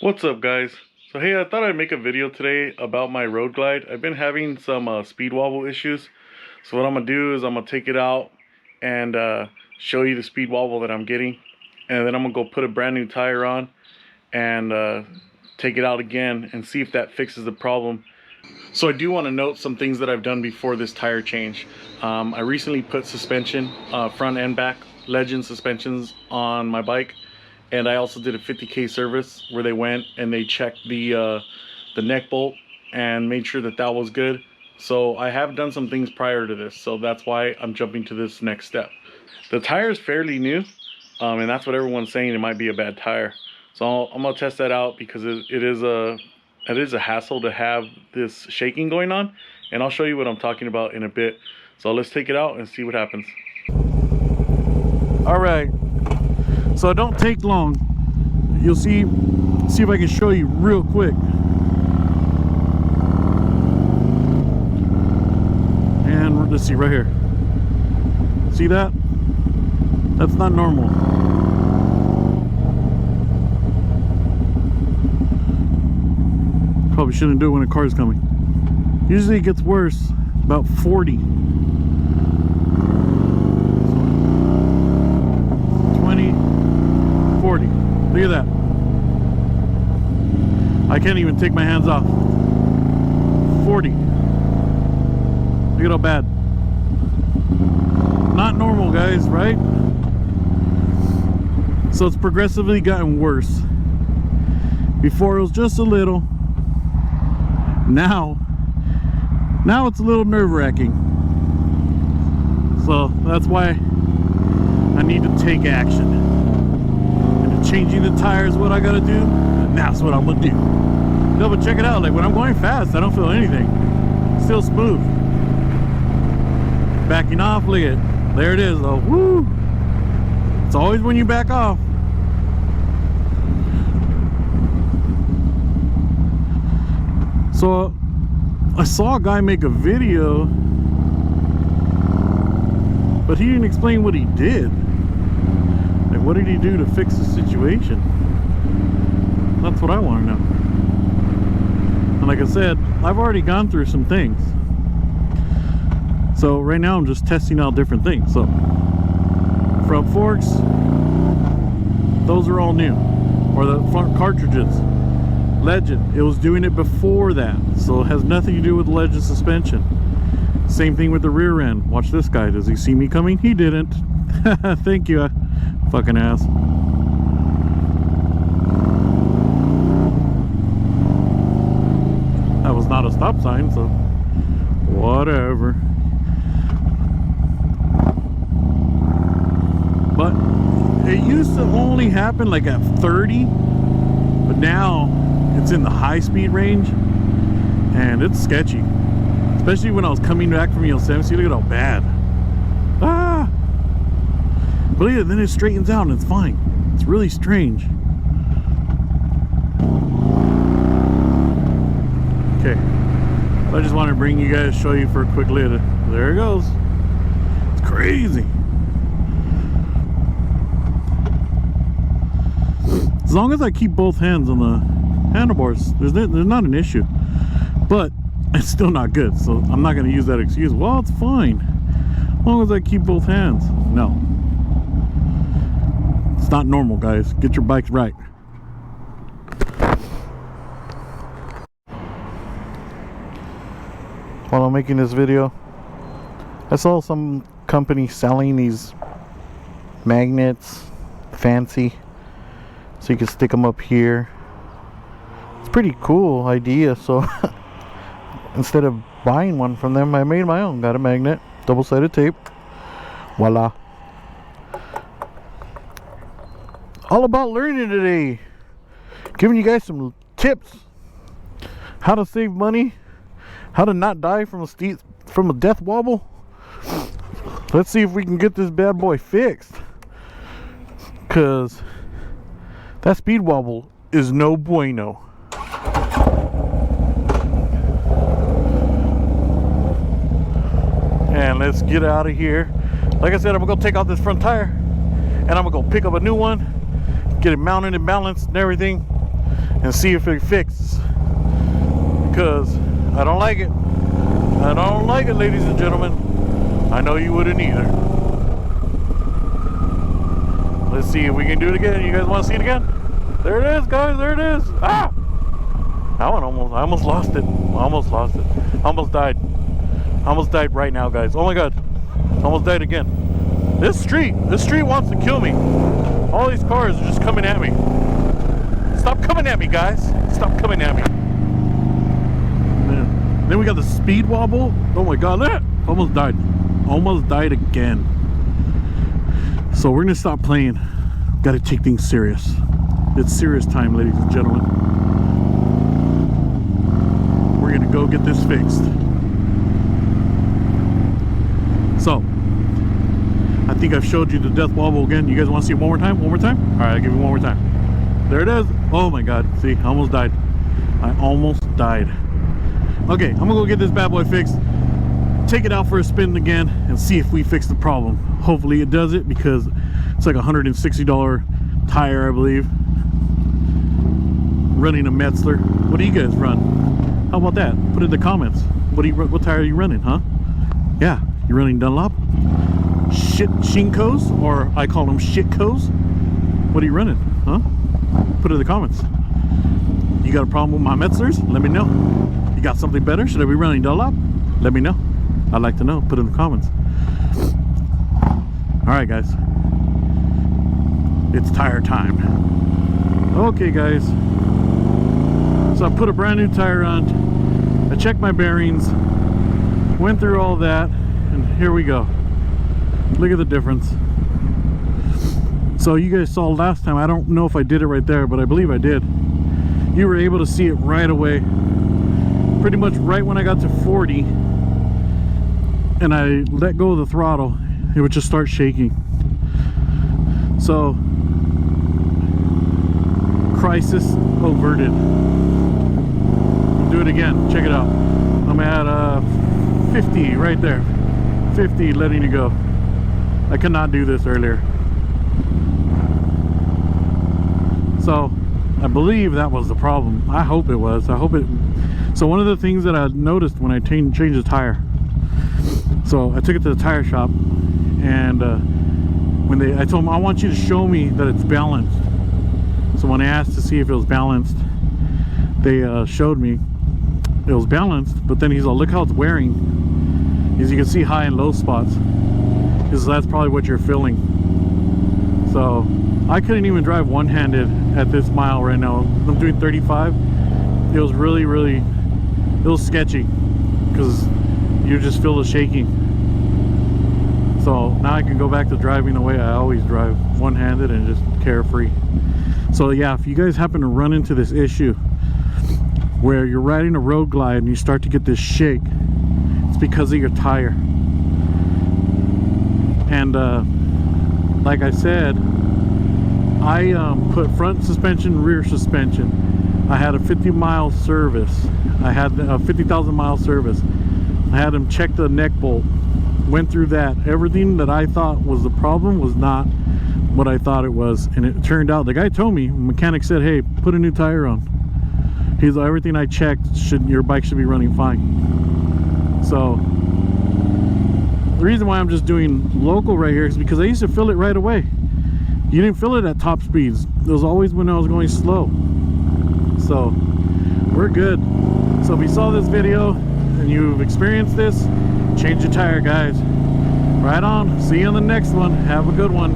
What's up, guys? So hey, I thought I'd make a video today about my road glide. I've been having some speed wobble issues. So what I'm gonna do is I'm gonna take it out and show you the speed wobble that I'm getting, and then I'm gonna go put a brand new tire on and take it out again and see if that fixes the problem. So I do want to note some things that I've done before this tire change. I recently put suspension, front and back Legend suspensions on my bike. And I also did a 50K service where they went and they checked the neck bolt and made sure that that was good. So I have done some things prior to this, so that's why I'm jumping to this next step. The tire is fairly new, and that's what everyone's saying. It might be a bad tire. So I'm gonna test that out because it is a hassle to have this shaking going on, and I'll show you what I'm talking about in a bit. So let's take it out and see what happens. All right. So it don't take long. You'll see if I can show you real quick. And let's see right here. See that? That's not normal. Probably shouldn't do it when a car is coming. Usually it gets worse about 40. 40. Look at that. I can't even take my hands off. 40. Look at how bad. Not normal, guys, right? So it's progressively gotten worse. Before it was just a little. Now it's a little nerve-wracking. So that's why I need to take action. Changing the tires, what I gotta do, and that's what I'm gonna do. No, but check it out, like when I'm going fast I don't feel anything. Still smooth. Backing off, look at it. There it is. Oh, woo. It's always when you back off. So I saw a guy make a video, but he didn't explain what he did. Like, what did he do to fix the situation? That's what I want to know. And like I said, I've already gone through some things. So right now I'm just testing out different things. So front forks, those are all new. Or the front cartridges. Legend, it was doing it before that. So it has nothing to do with Legend suspension. Same thing with the rear end. Watch this guy. Does he see me coming? He didn't. Thank you. Fucking ass. That was not a stop sign, so whatever. But it used to only happen like at 30, but now it's in the high speed range and it's sketchy. Especially when I was coming back from Yosemite. Look at how bad. Ah! But yeah, then it straightens out and it's fine. It's really strange. Okay. I just want to bring you guys, show you for a quick look. There it goes. It's crazy. As long as I keep both hands on the handlebars, there's not an issue. But it's still not good, so I'm not going to use that excuse. Well, it's fine. As long as I keep both hands. No. It's not normal, guys. Get your bikes right. While I'm making this video, I saw some company selling these magnets, fancy, so you can stick them up here. It's a pretty cool idea, so instead of buying one from them, I made my own. Got a magnet, double-sided tape. Voila. All about learning today. Giving you guys some tips. How to save money. How to not die from a death wobble. Let's see if we can get this bad boy fixed. Cause that speed wobble is no bueno. And let's get out of here. Like I said, I'm gonna go take out this front tire and I'm gonna go pick up a new one, get it mounted and balanced and everything. and see if it fixes, because I don't like it. I don't like it, ladies and gentlemen. I know you wouldn't either. Let's see if we can do it again. You guys want to see it again? There it is, guys. There it is. Ah! That one I almost lost it. Almost lost it. Almost died. Almost died right now, guys. Oh my God. Almost died again. This street wants to kill me. All these cars are just coming at me. Stop coming at me, guys. Stop coming at me. Man. Then we got the speed wobble. Oh my God, that almost died. Almost died again. So we're gonna stop playing. Gotta take things serious. It's serious time, ladies and gentlemen. We're gonna go get this fixed. So, I think I've showed you the death wobble again. You guys want to see it one more time? One more time? All right, I'll give you one more time. There it is. Oh my God. See, I almost died. I almost died. Okay, I'm gonna go get this bad boy fixed. Take it out for a spin again and see if we fix the problem. Hopefully it does it, because it's like a $160 tire, I believe. Running a Metzler. What do you guys run? How about that? Put it in the comments. What tire are you running, huh? Yeah, you running Dunlop? Shinkos, or I call them Shitcos. What are you running, huh? Put it in the comments. You got a problem with my Metzlers? Let me know. You got something better? Should I be running Dunlop? Let me know. I'd like to know. Put it in the comments. Alright, guys. It's tire time. Okay, guys. So I put a brand new tire on. I checked my bearings. Went through all that. And here we go. Look at the difference. So you guys saw last time, I don't know if I did it right there, but I believe I did. You were able to see it right away. Pretty much right when I got to 40 and I let go of the throttle, it would just start shaking. So, crisis averted. We'll do it again. Check it out. I'm at 50 right there. 50, letting it go. I could not do this earlier. So I believe that was the problem. I hope it was. I hope it. So one of the things that I noticed when I changed the tire, so I took it to the tire shop, and I told them, I want you to show me that it's balanced. So when I asked to see if it was balanced, they showed me it was balanced, but then he's like, look how it's wearing. As you can see, high and low spots. Because that's probably what you're feeling. So I couldn't even drive one-handed at this mile right now. I'm doing 35. It was really, it was sketchy, because you just feel the shaking. So now I can go back to driving the way I always drive, one-handed and just carefree. So yeah, if you guys happen to run into this issue where you're riding a road glide and you start to get this shake, it's because of your tire. And like I said, I put front suspension, rear suspension. I had a 50-mile service. I had a 50,000 mile service. I had them check the neck bolt. Went through that. Everything that I thought was the problem was not what I thought it was. And it turned out, the guy told me, the mechanic said, hey, put a new tire on. He's like, everything I checked, your bike should be running fine. So the reason why I'm just doing local right here is because I used to feel it right away. You didn't feel it at top speeds. It was always when I was going slow. So we're good. So if you saw this video and you've experienced this, change your tire, guys. Right on. See you in the next one. Have a good one.